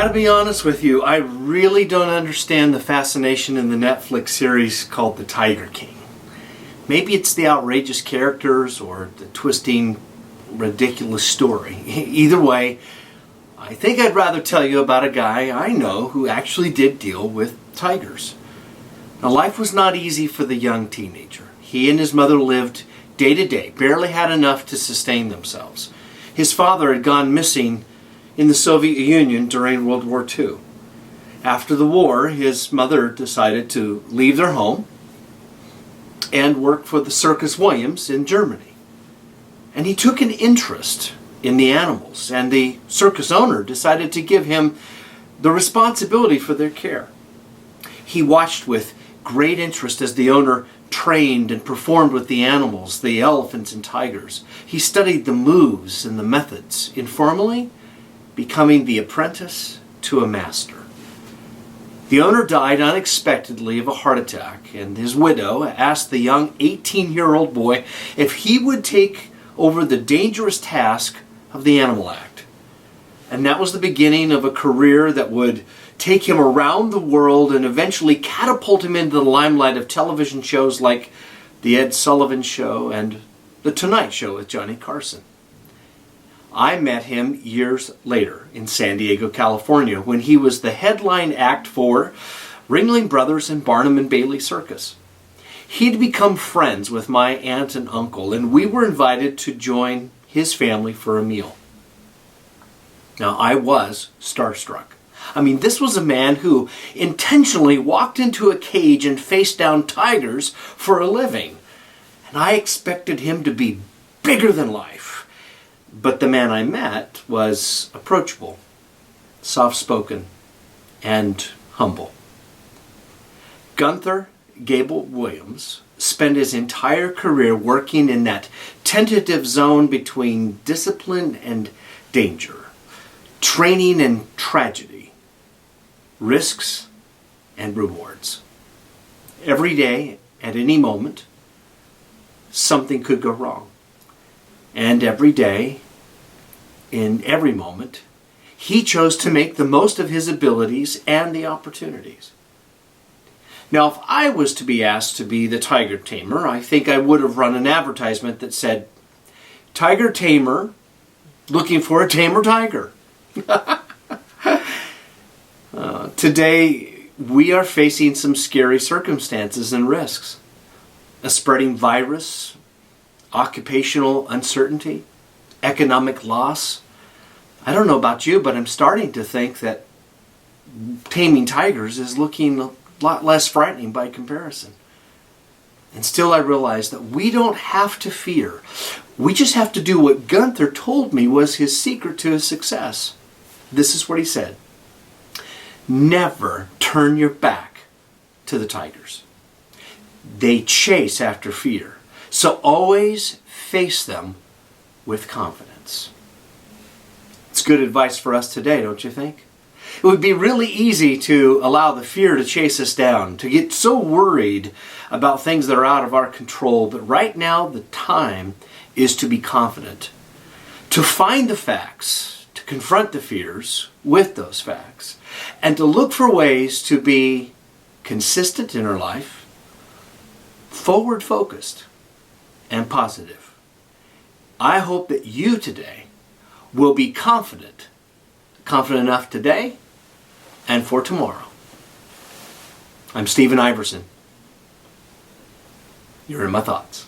gotta be honest with you, I really don't understand the fascination in the Netflix series called The Tiger King. Maybe it's the outrageous characters or the twisting, ridiculous story. Either way, I think I'd rather tell you about a guy I know who actually did deal with tigers. Now, life was not easy for the young teenager. He and his mother lived day to day, barely had enough to sustain themselves. His father had gone missing in the Soviet Union during World War II. After the war, his mother decided to leave their home and work for the Circus Williams in Germany. And he took an interest in the animals, and the circus owner decided to give him the responsibility for their care. He watched with great interest as the owner trained and performed with the animals, the elephants and tigers. He studied the moves and the methods, informally becoming the apprentice to a master. The owner died unexpectedly of a heart attack, and his widow asked the young 18-year-old boy if he would take over the dangerous task of the Animal Act. And that was the beginning of a career that would take him around the world and eventually catapult him into the limelight of television shows like The Ed Sullivan Show and The Tonight Show with Johnny Carson. I met him years later in San Diego, California, when he was the headline act for Ringling Brothers and Barnum and Bailey Circus. He'd become friends with my aunt and uncle, and we were invited to join his family for a meal. Now, I was starstruck. I mean, this was a man who intentionally walked into a cage and faced down tigers for a living. And I expected him to be bigger than life. But the man I met was approachable, soft-spoken, and humble. Gunther Gable Williams spent his entire career working in that tentative zone between discipline and danger, training and tragedy, risks and rewards. Every day, at any moment, something could go wrong. And every day, in every moment, he chose to make the most of his abilities and the opportunities. Now, if I was to be asked to be the tiger tamer, I think I would have run an advertisement that said, "Tiger tamer, looking for a tamer tiger." Today, we are facing some scary circumstances and risks. A spreading virus, occupational uncertainty, economic loss. I don't know about you, but I'm starting to think that taming tigers is looking a lot less frightening by comparison. And still I realize that we don't have to fear. We just have to do what Gunther told me was his secret to his success. This is what he said: never turn your back to the tigers. They chase after fear. So always face them with confidence. It's good advice for us today, don't you think? It would be really easy to allow the fear to chase us down, to get so worried about things that are out of our control. But right now, the time is to be confident, to find the facts, to confront the fears with those facts, and to look for ways to be consistent in our life, forward-focused, and positive. I hope that you today will be confident enough today and for tomorrow. I'm Stephen Iversen. You're in my thoughts.